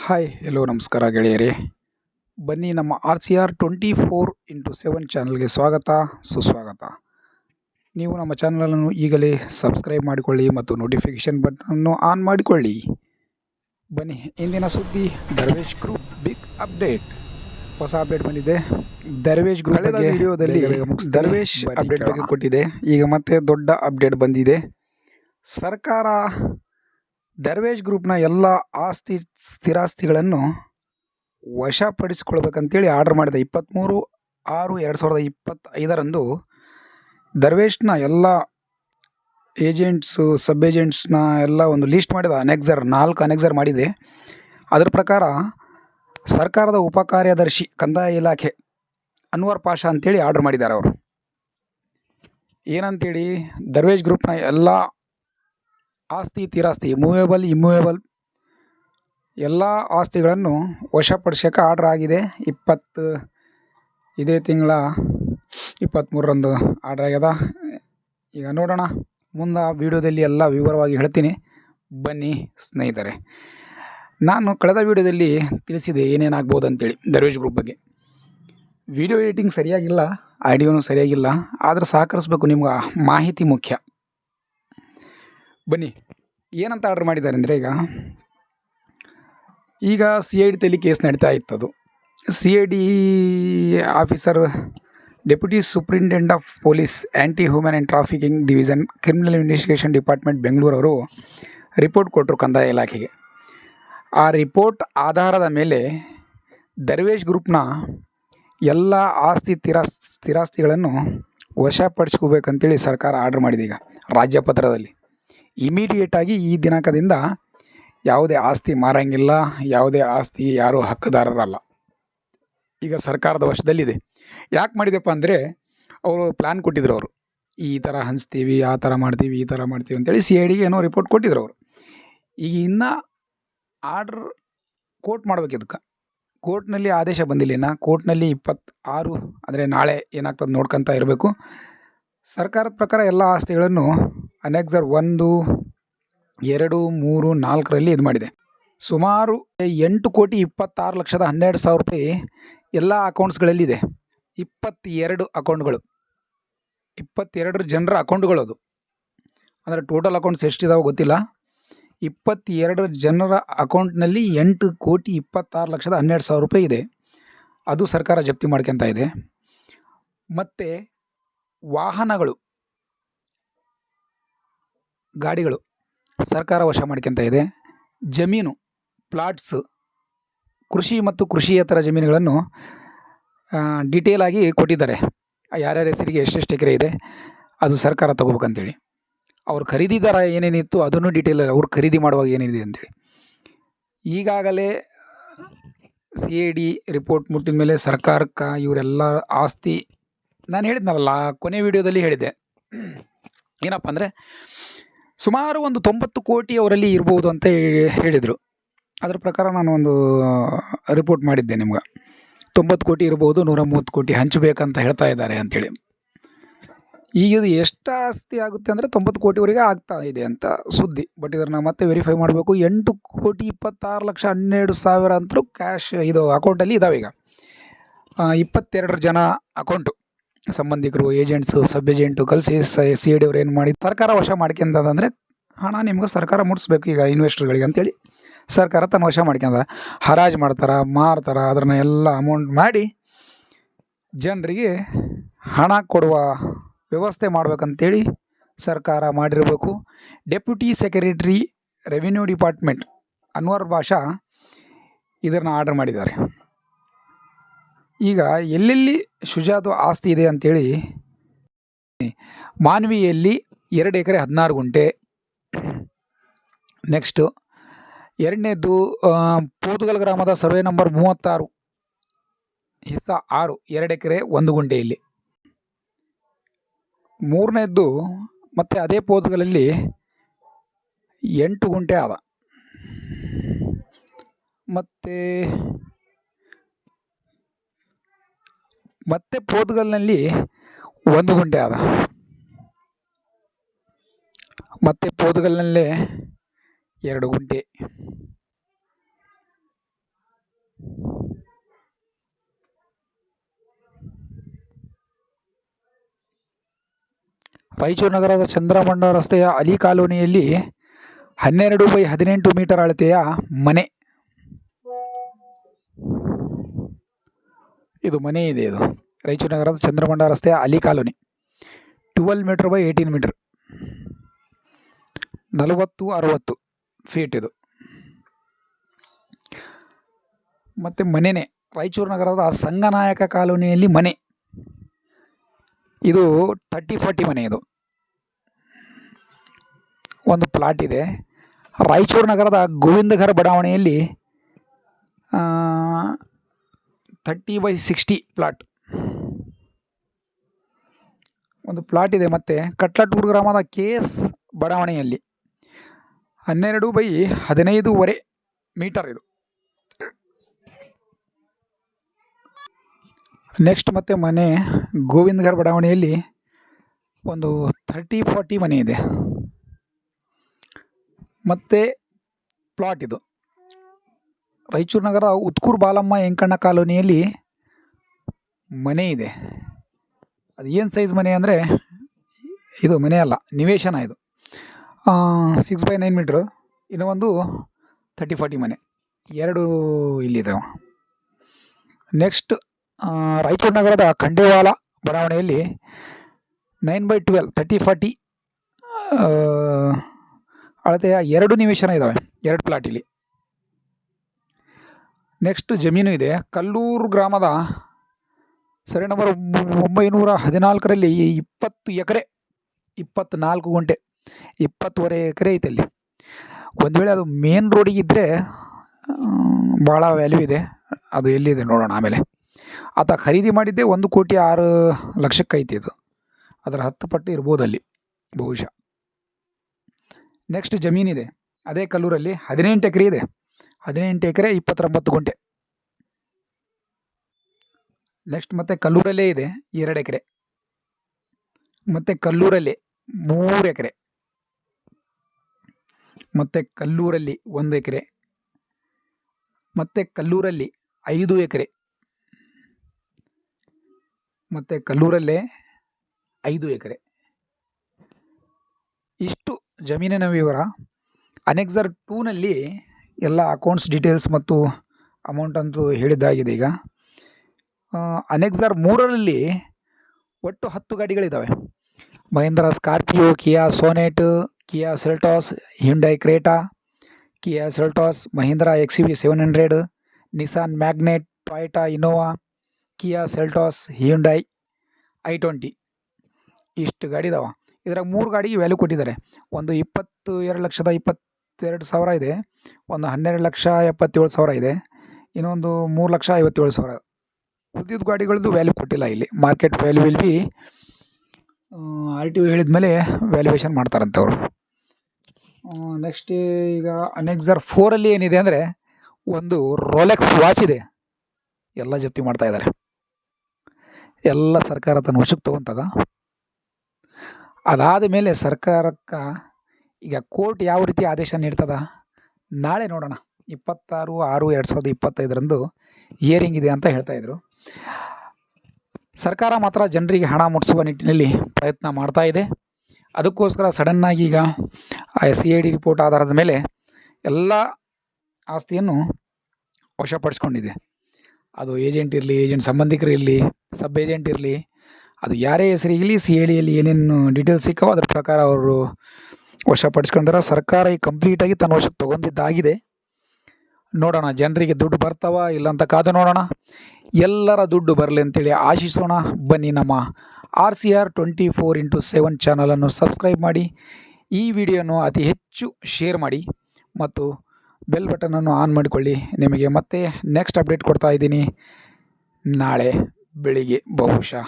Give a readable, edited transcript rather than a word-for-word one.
Hi ಎಲ್ಲೋ ನಮಸ್ಕಾರ ಗೆಳೆಯರೇ. ಬನ್ನಿ ನಮ್ಮ RCR24x7 ಚಾನಲ್ಗೆ ಸ್ವಾಗತ ಸುಸ್ವಾಗತ. ನೀವು ನಮ್ಮ ಚಾನಲನ್ನು ಈಗಲೇ ಸಬ್ಸ್ಕ್ರೈಬ್ ಮಾಡಿಕೊಳ್ಳಿ ಮತ್ತು ನೋಟಿಫಿಕೇಷನ್ ಬಟನನ್ನು ಆನ್ ಮಾಡಿಕೊಳ್ಳಿ. ಬನ್ನಿ, ಇಂದಿನ ಸುದ್ದಿ ದರ್ವೇಶ್ ಗ್ರೂಪ್ ಬಿಗ್ ಅಪ್ಡೇಟ್. ಹೊಸ ಅಪ್ಡೇಟ್ ಬಂದಿದೆ. ದರ್ವೇಶ್ ಗ್ರೂಪ್ ಬಗ್ಗೆ ವಿಡಿಯೋದಲ್ಲಿ ದರ್ವೇಶ್ ಅಪ್ಡೇಟ್ ಬಗ್ಗೆ ಕೊಟ್ಟಿದೆ. ಈಗ ಮತ್ತೆ ದೊಡ್ಡ ಅಪ್ಡೇಟ್ ಬಂದಿದೆ. ಸರ್ಕಾರ ದರ್ವೇಶ್ ಗ್ರೂಪ್ನ ಎಲ್ಲ ಸ್ಥಿರಾಸ್ತಿಗಳನ್ನು ವಶಪಡಿಸಿಕೊಳ್ಬೇಕಂತೇಳಿ ಆರ್ಡರ್ ಮಾಡಿದೆ. 23/6/2025 ದರ್ವೇಶ್ನ ಎಲ್ಲ ಏಜೆಂಟ್ಸು ಸಬ್ ಏಜೆಂಟ್ಸ್ನ ಎಲ್ಲ ಒಂದು ಲಿಸ್ಟ್ ಮಾಡಿದ. 4 ಅನೆಕ್ಸರ್ ಮಾಡಿದೆ. ಅದರ ಪ್ರಕಾರ ಸರ್ಕಾರದ ಉಪ ಕಾರ್ಯದರ್ಶಿ ಕಂದಾಯ ಇಲಾಖೆ ಅನ್ವರ್ ಪಾಷಾ ಅಂತೇಳಿ ಆರ್ಡರ್ ಮಾಡಿದ್ದಾರೆ. ಅವರು ಏನಂತೇಳಿ, ದರ್ವೇಶ್ ಗ್ರೂಪ್ನ ಎಲ್ಲ ತೀರಾಸ್ತಿ ಮೂವೇಬಲ್ ಇಮ್ಮೂವೇಬಲ್ ಎಲ್ಲ ಆಸ್ತಿಗಳನ್ನು ವಶಪಡಿಸೋಕೆ ಆರ್ಡರ್ ಆಗಿದೆ. ಇದೇ ತಿಂಗಳ 23ರಂದು ಆರ್ಡರ್ ಆಗ್ಯದ. ಈಗ ನೋಡೋಣ, ಮುಂದೆ ವಿಡಿಯೋದಲ್ಲಿ ಎಲ್ಲ ವಿವರವಾಗಿ ಹೇಳ್ತೀನಿ. ಬನ್ನಿ ಸ್ನೇಹಿತರೆ. ನಾನು ಕಳೆದ ವಿಡಿಯೋದಲ್ಲಿ ತಿಳಿಸಿದೆ ಏನೇನಾಗ್ಬೋದು ಅಂತೇಳಿ ದರ್ವೇಶ್ ಗ್ರೂಪ್ ಬಗ್ಗೆ. ವಿಡಿಯೋ ಎಡಿಟಿಂಗ್ ಸರಿಯಾಗಿಲ್ಲ, ಆಡಿಯೋನು ಸರಿಯಾಗಿಲ್ಲ, ಆದರೆ ಸಹಕರಿಸ್ಬೇಕು. ನಿಮ್ಗೆ ಮಾಹಿತಿ ಮುಖ್ಯ. ಬನ್ನಿ, ಏನಂತ ಆರ್ಡರ್ ಮಾಡಿದ್ದಾರೆ ಅಂದರೆ, ಈಗ CID ತಲೆ ಕೇಸ್ ನಡೀತಾ ಇತ್ತದು. CID officer, deputy superintendent of police anti human and trafficking division, criminal investigation department Bengaluru ಅವರು ರಿಪೋರ್ಟ್ ಕೊಟ್ಟರು ಕಂದಾಯ ಇಲಾಖೆಗೆ. ಆ ರಿಪೋರ್ಟ್ ಆಧಾರದ ಮೇಲೆ ದರ್ವೇಶ್ ಗ್ರೂಪ್ನ ಎಲ್ಲ ಸ್ಥಿರಾಸ್ತಿಗಳನ್ನು ವಶಪಡಿಸ್ಕೋಬೇಕಂತೇಳಿ ಸರ್ಕಾರ ಆರ್ಡರ್ ಮಾಡಿದೆ. ಈಗ ರಾಜ್ಯಪತ್ರದಲ್ಲಿ ಇಮಿಡಿಯೇಟಾಗಿ ಈ ದಿನಾಂಕದಿಂದ ಯಾವುದೇ ಆಸ್ತಿ ಮಾರಂಗಿಲ್ಲ, ಯಾವುದೇ ಆಸ್ತಿ ಯಾರೂ ಹಕ್ಕುದಾರರಲ್ಲ. ಈಗ ಸರ್ಕಾರದ ವಶದಲ್ಲಿದೆ. ಯಾಕೆ ಮಾಡಿದೆಪ್ಪ ಅಂದರೆ, ಅವರು ಪ್ಲ್ಯಾನ್ ಕೊಟ್ಟಿದ್ರು. ಅವರು ಈ ಥರ ಹಂಚ್ತೀವಿ, ಆ ಥರ ಮಾಡ್ತೀವಿ, ಈ ಥರ ಮಾಡ್ತೀವಿ ಅಂತೇಳಿ CIDಗೆ ಏನೋ ರಿಪೋರ್ಟ್ ಕೊಟ್ಟಿದ್ರು ಅವರು. ಈಗ ಇನ್ನೂ ಆರ್ಡ್ರ್ ಕೋರ್ಟ್ ಮಾಡ್ಬೇಕು. ಇದಕ್ಕೆ ಕೋರ್ಟ್ನಲ್ಲಿ ಆದೇಶ ಬಂದಿಲ್ಲ. ಇನ್ನು ಕೋರ್ಟ್ನಲ್ಲಿ 26 ಅಂದರೆ ನಾಳೆ ಏನಾಗ್ತದೆ ನೋಡ್ಕೊತ ಇರಬೇಕು. ಸರ್ಕಾರದ ಪ್ರಕಾರ ಎಲ್ಲ ಆಸ್ತಿಗಳನ್ನು ಅನೆಕ್ಸರ್ 1, 2, 3, 4ರಲ್ಲಿ ಇದು ಮಾಡಿದೆ. ಸುಮಾರು 8,26,12,000 ರೂಪಾಯಿ ಎಲ್ಲ ಅಕೌಂಟ್ಸ್ಗಳಲ್ಲಿದೆ. 22 ಅಕೌಂಟ್ಗಳು, 22 ಜನರ ಅಕೌಂಟ್ಗಳು. ಅದು ಅಂದರೆ ಟೋಟಲ್ ಅಕೌಂಟ್ಸ್ ಎಷ್ಟಿದಾವೆ ಗೊತ್ತಿಲ್ಲ. 22 ಜನರ ಅಕೌಂಟ್ನಲ್ಲಿ 8,26,12,000 ರೂಪಾಯಿ ಇದೆ. ಅದು ಸರ್ಕಾರ ಜಪ್ತಿ ಮಾಡ್ಕೊತ ಇದೆ. ಮತ್ತು ವಾಹನಗಳು, ಗಾಡಿಗಳು ಸರ್ಕಾರ ವಶ ಮಾಡ್ಕೊತ ಇದೆ. ಜಮೀನು, ಪ್ಲಾಟ್ಸ್, ಕೃಷಿ ಮತ್ತು ಕೃಷಿಯೇತರ ಜಮೀನುಗಳನ್ನು ಡೀಟೇಲ್ ಆಗಿ ಕೊಟ್ಟಿದ್ದಾರೆ. ಯಾರ್ಯಾರ ಹೆಸರಿಗೆ ಎಷ್ಟೆಷ್ಟು ಎಕರೆ ಇದೆ ಅದು ಸರ್ಕಾರ ತೊಗೋಬೇಕಂತೇಳಿ. ಅವ್ರು ಖರೀದಿದಾರ ಏನೇನಿತ್ತು ಅದನ್ನು ಡೀಟೇಲ್, ಅವ್ರು ಖರೀದಿ ಮಾಡುವಾಗ ಏನೇನಿದೆ ಅಂತೇಳಿ. ಈಗಾಗಲೇ CID ರಿಪೋರ್ಟ್ ಮುಟ್ಟಿದ ಮೇಲೆ ಸರ್ಕಾರಕ್ಕೆ ಇವರೆಲ್ಲ ಆಸ್ತಿ, ನಾನು ಹೇಳಿದ್ನಲ್ಲ ಕೊನೆ ವಿಡಿಯೋದಲ್ಲಿ ಹೇಳಿದ್ದೆ, ಏನಪ್ಪ ಅಂದರೆ ಸುಮಾರು ಒಂದು 90 ಕೋಟಿ ಅವರಲ್ಲಿ ಇರ್ಬೋದು ಅಂತ ಹೇಳಿದರು. ಅದರ ಪ್ರಕಾರ ನಾನು ಒಂದು ರಿಪೋರ್ಟ್ ಮಾಡಿದ್ದೆ ನಿಮ್ಗೆ. 90 ಕೋಟಿ ಇರ್ಬೋದು, 130 ಕೋಟಿ ಹಂಚಬೇಕಂತ ಹೇಳ್ತಾ ಇದ್ದಾರೆ ಅಂಥೇಳಿ. ಈಗ ಇದು ಎಷ್ಟು ಆಸ್ತಿ ಆಗುತ್ತೆ ಅಂದರೆ 90 ಕೋಟಿವರೆಗೆ ಆಗ್ತಾ ಇದೆ ಅಂತ ಸುದ್ದಿ. ಬಟ್ ಇದನ್ನು ಮತ್ತೆ ವೆರಿಫೈ ಮಾಡಬೇಕು. 8,26,12,000 ಅಂತಲೂ ಕ್ಯಾಶ್ ಇದು ಅಕೌಂಟಲ್ಲಿ ಇದ್ದಾವೆ. ಈಗ 22 ಜನ ಅಕೌಂಟು, ಸಂಬಂಧಿಕರು, ಏಜೆಂಟ್ಸು, ಸಬ್ ಏಜೆಂಟು ಕಲಿಸಿ CID ಅವ್ರು ಏನು ಮಾಡಿ ಸರ್ಕಾರ ವಶ ಮಾಡ್ಕೊಂಡದಂದರೆ ಹಣ ನಿಮ್ಗೆ ಸರ್ಕಾರ ಮುಟ್ಸ್ಬೇಕು ಈಗ ಇನ್ವೆಸ್ಟರ್ಗಳಿಗೆ ಅಂತೇಳಿ ಸರ್ಕಾರ ತನ್ನ ವಶ ಮಾಡ್ಕೊಂಡ ಹರಾಜು ಮಾಡ್ತಾರೆ, ಮಾರ್ತಾರೆ. ಅದನ್ನು ಎಲ್ಲ ಅಮೌಂಟ್ ಮಾಡಿ ಜನರಿಗೆ ಹಣ ಕೊಡುವ ವ್ಯವಸ್ಥೆ ಮಾಡ್ಬೇಕಂತೇಳಿ ಸರ್ಕಾರ ಮಾಡಿರಬೇಕು. Deputy secretary revenue department Anwar Pasha ಇದನ್ನು ಆರ್ಡರ್ ಮಾಡಿದ್ದಾರೆ. ಈಗ ಎಲ್ಲೆಲ್ಲಿ ಶುಜಾದು ಆಸ್ತಿ ಇದೆ ಅಂಥೇಳಿ, ಮಾನ್ವಿಯಲ್ಲಿ 2 ಎಕರೆ 16 ಗುಂಟೆ. ನೆಕ್ಸ್ಟು ಎರಡನೇದು ಪೋತುಗಲ್ ಗ್ರಾಮದ ಸರ್ವೆ ನಂಬರ್ 36 ಹಿಸ್ಸಾ 6 2 ಎಕರೆ 1 ಗುಂಟೆಯಲ್ಲಿ. ಮೂರನೇದ್ದು ಮತ್ತು ಅದೇ ಪೋತುಗಲಲ್ಲಿ 8 ಗುಂಟೆ ಅದ. ಮತ್ತು ಪೋತುಗಲ್ನಲ್ಲಿ 1 ಗುಂಟೆ ಅದ. ಮತ್ತು ಪೋತುಗಲ್ನಲ್ಲೇ 2 ಗುಂಟೆ. ರಾಯಚೂರು ನಗರದ ಚಂದ್ರಮಂಡ ರಸ್ತೆಯ ಅಲಿ ಕಾಲೋನಿಯಲ್ಲಿ 12 by 18 ಮೀಟರ್ ಅಳತೆಯ ಮನೆ. ಇದು ಮನೆ ಇದೆ. ಇದು ರಾಯಚೂರು ನಗರದ ಚಂದ್ರಮಂಡ ರಸ್ತೆಯ Ali colony, 12 metre by 18 metre, 40-60 feet ಇದು. ಮತ್ತು ಮನೆನೇ ರಾಯಚೂರು ನಗರದ ಸಂಗನಾಯಕ ಕಾಲೋನಿಯಲ್ಲಿ ಮನೆ. ಇದು 30-40 ಮನೆ. ಇದು ಒಂದು ಪ್ಲಾಟ್ ಇದೆ. ರಾಯಚೂರು ನಗರದ ಗೋವಿಂದಘರ ಬಡಾವಣೆಯಲ್ಲಿ 30 by 60 ಪ್ಲಾಟ್ ಒಂದು ಪ್ಲಾಟ್ ಇದೆ. ಮತ್ತು ಕಟ್ಲಟೂರು ಗ್ರಾಮದ KS ಬಡಾವಣೆಯಲ್ಲಿ 12 by 15 ಮೀಟರ್ ಇದು. ನೆಕ್ಸ್ಟ್ ಮತ್ತೆ ಮನೆ ಗೋವಿಂದಘರ ಬಡಾವಣೆಯಲ್ಲಿ ಒಂದು 30-40 ಮನೆ ಇದೆ. ಮತ್ತು ಪ್ಲಾಟ್ ಇದು ರಾಯಚೂರು ನಗರ ಉತ್ಕೂರು ಬಾಲಮ್ಮ ಎಂಕಣ್ಣ ಕಾಲೋನಿಯಲ್ಲಿ ಮನೆ ಇದೆ. ಅದು ಏನು ಸೈಜ್ ಮನೆ ಅಂದರೆ, ಇದು ಮನೆ ಅಲ್ಲ, ನಿವೇಶನ. ಇದು 6 by 9 ಮೀಟ್ರು. ಇನ್ನೂ ಒಂದು 30-40 ಮನೆ, ಎರಡು ಇಲ್ಲಿದ್ದಾವೆ. ನೆಕ್ಸ್ಟ್ ರಾಯಚೂರು ನಗರದ ಖಂಡೇವಾಲ ಬಡಾವಣೆಯಲ್ಲಿ 9 by 12 30-40 ಅಳತೆಯ 2 ನಿವೇಶನ ಇದ್ದಾವೆ, 2 ಪ್ಲಾಟ್ ಇಲ್ಲಿ. ನೆಕ್ಸ್ಟ್ ಜಮೀನು ಇದೆ. ಕಲ್ಲೂರು ಗ್ರಾಮದ ಸರ್ವೆ ನಂಬರ್ 914ರಲ್ಲಿ 20 ಎಕರೆ 24 ಗುಂಟೆ 20.5 ಎಕರೆ ಐತೆ ಅಲ್ಲಿ. ಒಂದು ವೇಳೆ ಅದು ಮೇನ್ ರೋಡಿಗೆ ಇದ್ದರೆ ಭಾಳ ವ್ಯಾಲ್ಯೂ ಇದೆ. ಅದು ಎಲ್ಲಿದೆ ನೋಡೋಣ ಆಮೇಲೆ. ಆತ ಖರೀದಿ ಮಾಡಿದ್ದೆ 1,06,00,000 ಐತಿ. ಇದು ಅದರ 10 ಪಟ್ಟು ಇರ್ಬೋದು ಅಲ್ಲಿ ಬಹುಶಃ. ನೆಕ್ಸ್ಟ್ ಜಮೀನಿದೆ ಅದೇ ಕಲ್ಲೂರಲ್ಲಿ 18 ಎಕರೆ ಇದೆ. 18 ಎಕರೆ 29 ಗುಂಟೆ. ನೆಕ್ಸ್ಟ್ ಮತ್ತೆ ಕಲ್ಲೂರಲ್ಲೇ ಇದೆ 2 ಎಕರೆ. ಮತ್ತು ಕಲ್ಲೂರಲ್ಲಿ 3 ಎಕರೆ. ಮತ್ತು ಕಲ್ಲೂರಲ್ಲಿ 1 ಎಕರೆ. ಮತ್ತು ಕಲ್ಲೂರಲ್ಲಿ 5 ಎಕರೆ. ಮತ್ತು ಕಲ್ಲೂರಲ್ಲೇ 5 ಎಕರೆ. ಇಷ್ಟು ಜಮೀನಿನ ವಿವರ. ಅನೆಕ್ಸರ್ 2ನಲ್ಲಿ ಎಲ್ಲ ಅಕೌಂಟ್ಸ್ ಡೀಟೇಲ್ಸ್ ಮತ್ತು ಅಮೌಂಟ್ ಅಂತೂ ಹೇಳಿದ್ದಾಗಿದೆ. ಈಗ ಅನೆಕ್ಸರ್ 3ರಲ್ಲಿ ಒಟ್ಟು 10 ಗಾಡಿಗಳಿದ್ದಾವೆ. Mahindra Scorpio, Kia Sonet, Kia Seltos, Hyundai Creta, Kia Seltos, Mahindra XUV 700, Nissan Magnite, Toyota Innova, Kia Seltos, Hyundai i20. ಇಷ್ಟು ಗಾಡಿ ಇದಾವೆ. ಇದ್ರಾಗ 3 ಗಾಡಿಗೆ ವ್ಯಾಲ್ಯೂ ಕೊಟ್ಟಿದ್ದಾರೆ. ಒಂದು 22,22,000 ಇದೆ, ಒಂದು 12,77,000 ಇದೆ, ಇನ್ನೊಂದು 3,57,000. ಉಳಿದಿದ್ದ ಗಾಡಿಗಳದ್ದು ವ್ಯಾಲ್ಯೂ ಕೊಟ್ಟಿಲ್ಲ ಇಲ್ಲಿ. Market value will be RTO ಹೇಳಿದ ಮೇಲೆ ವ್ಯಾಲ್ಯೂಯೇಷನ್ ಮಾಡ್ತಾರಂತೆ ಅವರು. ನೆಕ್ಸ್ಟ್ ಈಗ ಅನೆಕ್ಸರ್ 4ರಲ್ಲಿ ಏನಿದೆ ಅಂದರೆ ಒಂದು ರೋಲೆಕ್ಸ್ ವಾಚ್ ಇದೆ. ಎಲ್ಲ ಜಪ್ತಿ ಮಾಡ್ತಾ ಇದ್ದಾರೆ. ಎಲ್ಲ ಸರ್ಕಾರ ತನ್ನ ವಶಕ್ಕೆ ತೊಗೊತದ. ಅದಾದ ಮೇಲೆ ಸರ್ಕಾರಕ್ಕೆ ಈಗ ಕೋರ್ಟ್ ಯಾವ ರೀತಿ ಆದೇಶ ನೀಡ್ತದ ನಾಳೆ ನೋಡೋಣ. 26/6/2025 ಹಿಯರಿಂಗ್ ಇದೆ ಅಂತ ಹೇಳ್ತಾಯಿದ್ರು. ಸರ್ಕಾರ ಮಾತ್ರ ಜನರಿಗೆ ಹಣ ಮುಟ್ಟಿಸುವ ನಿಟ್ಟಿನಲ್ಲಿ ಪ್ರಯತ್ನ ಮಾಡ್ತಾ ಇದೆ. ಅದಕ್ಕೋಸ್ಕರ ಸಡನ್ನಾಗಿ ಈಗ CID ರಿಪೋರ್ಟ್ ಆಧಾರದ ಮೇಲೆ ಎಲ್ಲ ಆಸ್ತಿಯನ್ನು ವಶಪಡಿಸ್ಕೊಂಡಿದೆ. ಅದು ಏಜೆಂಟ್ ಇರಲಿ, ಏಜೆಂಟ್ ಸಂಬಂಧಿಕರು ಇರಲಿ, ಸಬ್ ಏಜೆಂಟ್ ಇರಲಿ, ಅದು ಯಾರೇ ಹೆಸರಿರಲಿ, CIDಯಲ್ಲಿ ಏನೇನು ಡೀಟೇಲ್ಸ್ ಸಿಕ್ಕವೋ ಅದ್ರ ಪ್ರಕಾರ ಅವರು ವಶಪಡಿಸ್ಕೊಂಡ್ರೆ ಸರ್ಕಾರ ಈಗ ಕಂಪ್ಲೀಟಾಗಿ ತನ್ನ ವಶಕ್ಕೆ ತೊಗೊಂಡಿದ್ದಾಗಿದೆ. ನೋಡೋಣ ಜನರಿಗೆ ದುಡ್ಡು ಬರ್ತಾವ ಇಲ್ಲ ಅಂತ ಕಾದು ನೋಡೋಣ. ಎಲ್ಲರ ದುಡ್ಡು ಬರಲಿ ಅಂತೇಳಿ ಆಶಿಸೋಣ. ಬನ್ನಿ, ನಮ್ಮ RCR 24x7 ಚಾನಲನ್ನು ಸಬ್ಸ್ಕ್ರೈಬ್ ಮಾಡಿ, ಈ ವಿಡಿಯೋನು ಅತಿ ಹೆಚ್ಚು ಶೇರ್ ಮಾಡಿ ಮತ್ತು ಬೆಲ್ ಬಟನನ್ನು ಆನ್ ಮಾಡಿಕೊಳ್ಳಿ. ನಿಮಗೆ ಮತ್ತೆ ನೆಕ್ಸ್ಟ್ ಅಪ್ಡೇಟ್ ಕೊಡ್ತಾ ಇದ್ದೀನಿ ನಾಳೆ ಬೆಳಿಗ್ಗೆ ಬಹುಶಃ.